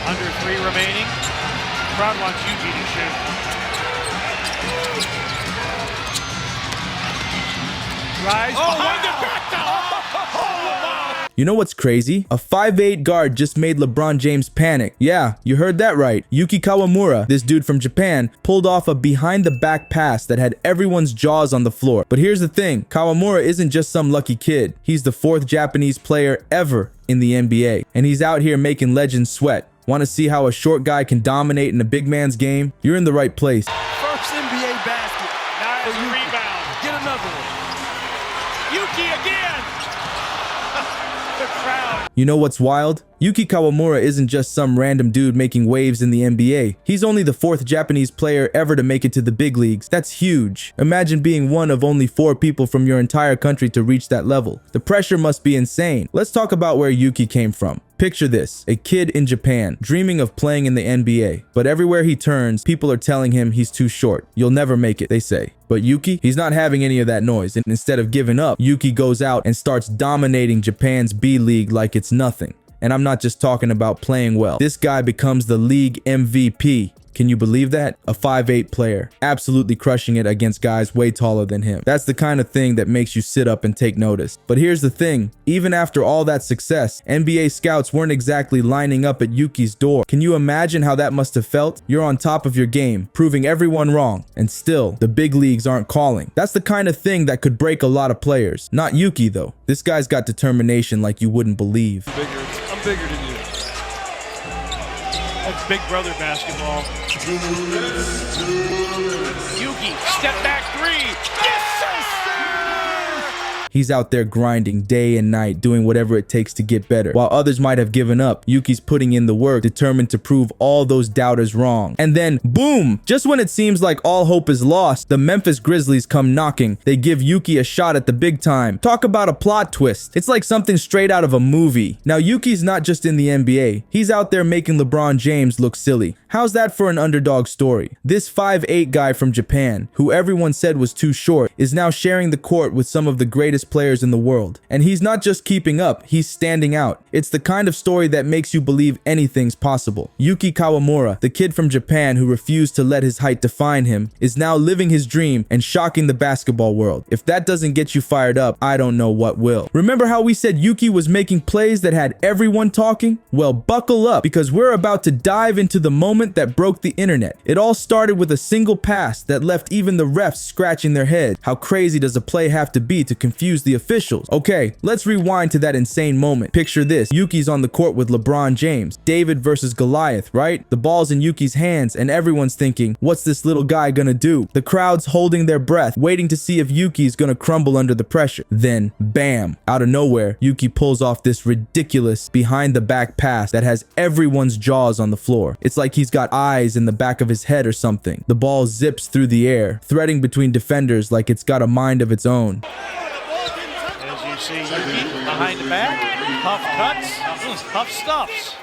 Under 3 remaining. Crowd wants Yuki to shoot. Rise behind the back. You know what's crazy? A 5'8" guard just made LeBron James panic. Yeah, you heard that right. Yuki Kawamura, this dude from Japan, pulled off a behind-the-back pass that had everyone's jaws on the floor. But here's the thing, Kawamura isn't just some lucky kid. He's the 4th Japanese player ever in the NBA, and he's out here making legends sweat. Want to see how a short guy can dominate in a big man's game? You're in the right place. First NBA basket. Nice rebound. Get another one. Yuki again. The crowd. You know what's wild? Yuki Kawamura isn't just some random dude making waves in the NBA. He's only the 4th Japanese player ever to make it to the big leagues. That's huge. Imagine being one of only 4 people from your entire country to reach that level. The pressure must be insane. Let's talk about where Yuki came from. Picture this, a kid in Japan, dreaming of playing in the NBA. But everywhere he turns, people are telling him he's too short. You'll never make it, they say. But Yuki, he's not having any of that noise. And instead of giving up, Yuki goes out and starts dominating Japan's B League like it's nothing. And I'm not just talking about playing well. This guy becomes the league MVP. Can you believe that? A 5'8" player, absolutely crushing it against guys way taller than him. That's the kind of thing that makes you sit up and take notice. But here's the thing, even after all that success, NBA scouts weren't exactly lining up at Yuki's door. Can you imagine how that must have felt? You're on top of your game, proving everyone wrong, and still, the big leagues aren't calling. That's the kind of thing that could break a lot of players. Not Yuki though. This guy's got determination like you wouldn't believe. I'm bigger than you. That's Big Brother basketball. Yuki, step back 3. Yes, sir! He's out there grinding day and night, doing whatever it takes to get better. While others might have given up, Yuki's putting in the work, determined to prove all those doubters wrong. And then, boom! Just when it seems like all hope is lost, the Memphis Grizzlies come knocking. They give Yuki a shot at the big time. Talk about a plot twist. It's like something straight out of a movie. Now, Yuki's not just in the NBA. He's out there making LeBron James look silly. How's that for an underdog story? This 5'8" guy from Japan, who everyone said was too short, is now sharing the court with some of the greatest players in the world. And he's not just keeping up, he's standing out. It's the kind of story that makes you believe anything's possible. Yuki Kawamura, the kid from Japan who refused to let his height define him, is now living his dream and shocking the basketball world. If that doesn't get you fired up, I don't know what will. Remember how we said Yuki was making plays that had everyone talking? Well, buckle up, because we're about to dive into the moment that broke the internet. It all started with a single pass that left even the refs scratching their heads. How crazy does a play have to be to confuse the officials? Okay, let's rewind to that insane moment. Picture this, Yuki's on the court with LeBron James. David versus Goliath, right? The ball's in Yuki's hands and everyone's thinking, what's this little guy gonna do? The crowd's holding their breath, waiting to see if Yuki's gonna crumble under the pressure. Then, bam, out of nowhere, Yuki pulls off this ridiculous behind the back pass that has everyone's jaws on the floor. It's like he's got eyes in the back of his head or something. The ball zips through the air, threading between defenders like it's got a mind of its own. As you see, Yuki behind the back, puff cuts, puff stuffs.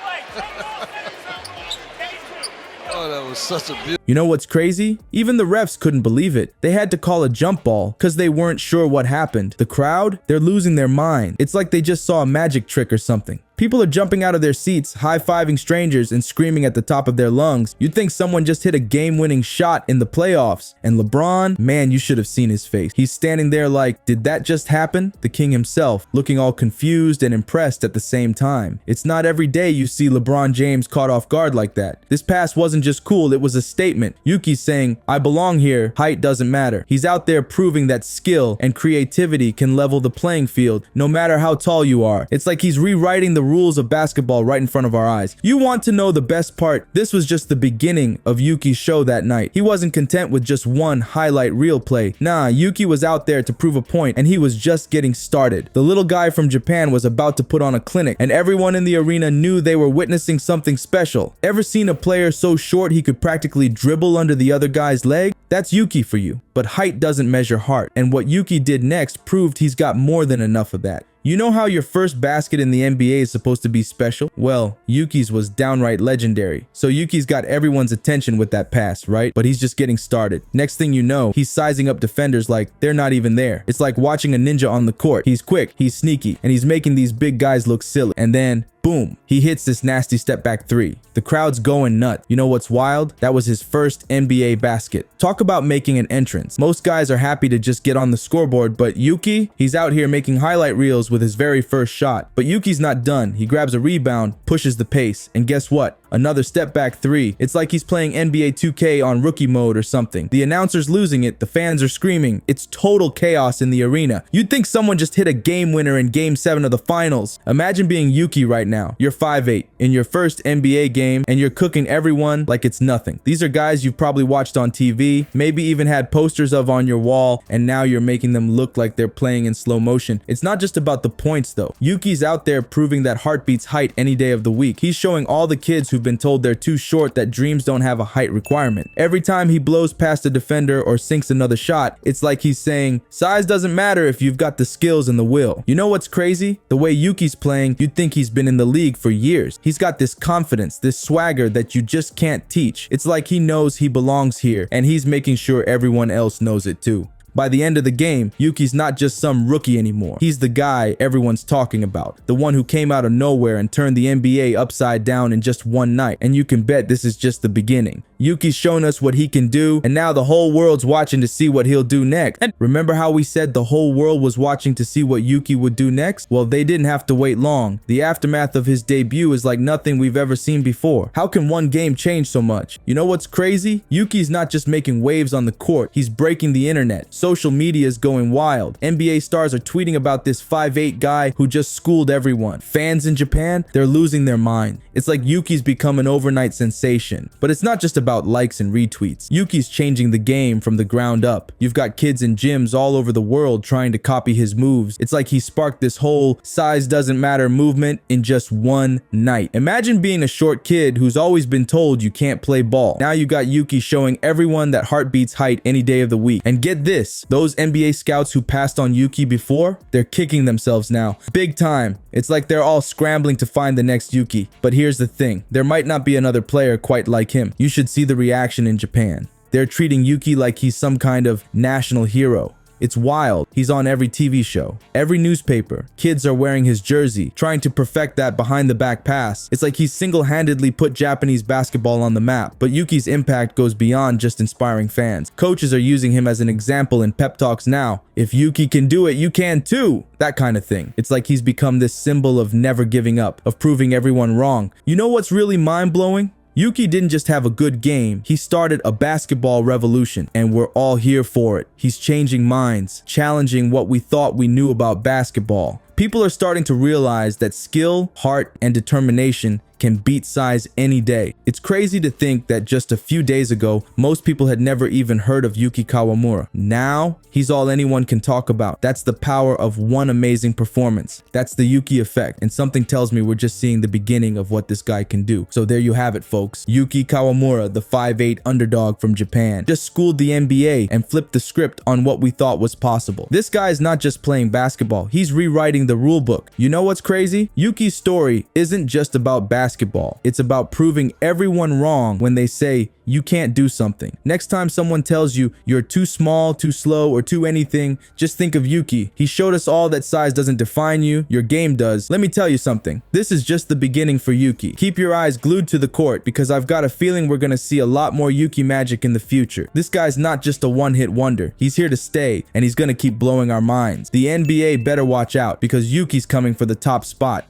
Oh, that was such a beautiful. You know what's crazy? Even the refs couldn't believe it. They had to call a jump ball because they weren't sure what happened. The crowd, they're losing their mind. It's like they just saw a magic trick or something. People are jumping out of their seats, high-fiving strangers and screaming at the top of their lungs. You'd think someone just hit a game-winning shot in the playoffs. And LeBron, man, you should have seen his face. He's standing there like, did that just happen? The king himself, looking all confused and impressed at the same time. It's not every day you see LeBron James caught off guard like that. This pass wasn't just cool, it was a statement. Yuki's saying, I belong here, height doesn't matter. He's out there proving that skill and creativity can level the playing field, no matter how tall you are. It's like he's rewriting the rules of basketball right in front of our eyes. You want to know the best part? This was just the beginning of Yuki's show that night. He wasn't content with just one highlight reel play. Nah, Yuki was out there to prove a point, and he was just getting started. The little guy from Japan was about to put on a clinic, and everyone in the arena knew they were witnessing something special. Ever seen a player so short he could practically dribble under the other guy's leg? That's Yuki for you. But height doesn't measure heart, and what Yuki did next proved he's got more than enough of that. You know how your first basket in the NBA is supposed to be special? Well, Yuki's was downright legendary. So Yuki's got everyone's attention with that pass, right? But he's just getting started. Next thing you know, he's sizing up defenders like they're not even there. It's like watching a ninja on the court. He's quick, he's sneaky, and he's making these big guys look silly. And then, boom, he hits this nasty step back three. The crowd's going nuts. You know what's wild? That was his first NBA basket. Talk about making an entrance. Most guys are happy to just get on the scoreboard, but Yuki, he's out here making highlight reels with his very first shot. But Yuki's not done. He grabs a rebound, pushes the pace, and guess what? Another step back three. It's like he's playing NBA 2K on rookie mode or something. The announcer's losing it. The fans are screaming. It's total chaos in the arena. You'd think someone just hit a game winner in Game 7 of the finals. Imagine being Yuki right now. You're 5'8", in your first NBA game, and you're cooking everyone like it's nothing. These are guys you've probably watched on TV, maybe even had posters of on your wall, and now you're making them look like they're playing in slow motion. It's not just about the points though. Yuki's out there proving that heart beats height any day of the week. He's showing all the kids who've been told they're too short that dreams don't have a height requirement. Every time he blows past a defender or sinks another shot, it's like he's saying, size doesn't matter if you've got the skills and the will. You know what's crazy? The way Yuki's playing, you'd think he's been in the league for years. He's got this confidence, this swagger that you just can't teach. It's like he knows he belongs here, and he's making sure everyone else knows it too. By the end of the game, Yuki's not just some rookie anymore. He's the guy everyone's talking about. The one who came out of nowhere and turned the NBA upside down in just one night. And you can bet this is just the beginning. Yuki's shown us what he can do, and now the whole world's watching to see what he'll do next. And remember how we said the whole world was watching to see what Yuki would do next? Well, they didn't have to wait long. The aftermath of his debut is like nothing we've ever seen before. How can one game change so much? You know what's crazy? Yuki's not just making waves on the court, he's breaking the internet. Social media is going wild. NBA stars are tweeting about this 5'8" guy who just schooled everyone. Fans in Japan, they're losing their mind. It's like Yuki's become an overnight sensation. But it's not just about likes and retweets. Yuki's changing the game from the ground up. You've got kids in gyms all over the world trying to copy his moves. It's like he sparked this whole size doesn't matter movement in just one night. Imagine being a short kid who's always been told you can't play ball. Now you got Yuki showing everyone that heart beats height any day of the week. And get this, those NBA scouts who passed on Yuki before, they're kicking themselves now. Big time. It's like they're all scrambling to find the next Yuki. But here's the thing, there might not be another player quite like him. You should see the reaction in Japan. They're treating Yuki like he's some kind of national hero. It's wild. He's on every TV show, every newspaper. Kids are wearing his jersey, trying to perfect that behind the back pass. It's like he's single-handedly put Japanese basketball on the map. But Yuki's impact goes beyond just inspiring fans. Coaches are using him as an example in pep talks now. If Yuki can do it, you can too. That kind of thing. It's like he's become this symbol of never giving up, of proving everyone wrong. You know what's really mind-blowing? Yuki didn't just have a good game, he started a basketball revolution, and we're all here for it. He's changing minds, challenging what we thought we knew about basketball. People are starting to realize that skill, heart, and determination can beat size any day. It's crazy to think that just a few days ago, most people had never even heard of Yuki Kawamura. Now, he's all anyone can talk about. That's the power of one amazing performance. That's the Yuki effect, and something tells me we're just seeing the beginning of what this guy can do. So there you have it, folks. Yuki Kawamura, the 5'8" underdog from Japan, just schooled the NBA and flipped the script on what we thought was possible. This guy is not just playing basketball, he's rewriting the rule book. You know what's crazy? Yuki's story isn't just about basketball. It's about proving everyone wrong when they say you can't do something. Next time someone tells you you're too small, too slow, or too anything, just think of Yuki. He showed us all that size doesn't define you, your game does. Let me tell you something. This is just the beginning for Yuki. Keep your eyes glued to the court because I've got a feeling we're gonna see a lot more Yuki magic in the future. This guy's not just a one-hit wonder. He's here to stay, and he's gonna keep blowing our minds. The NBA better watch out because Yuki's coming for the top spot.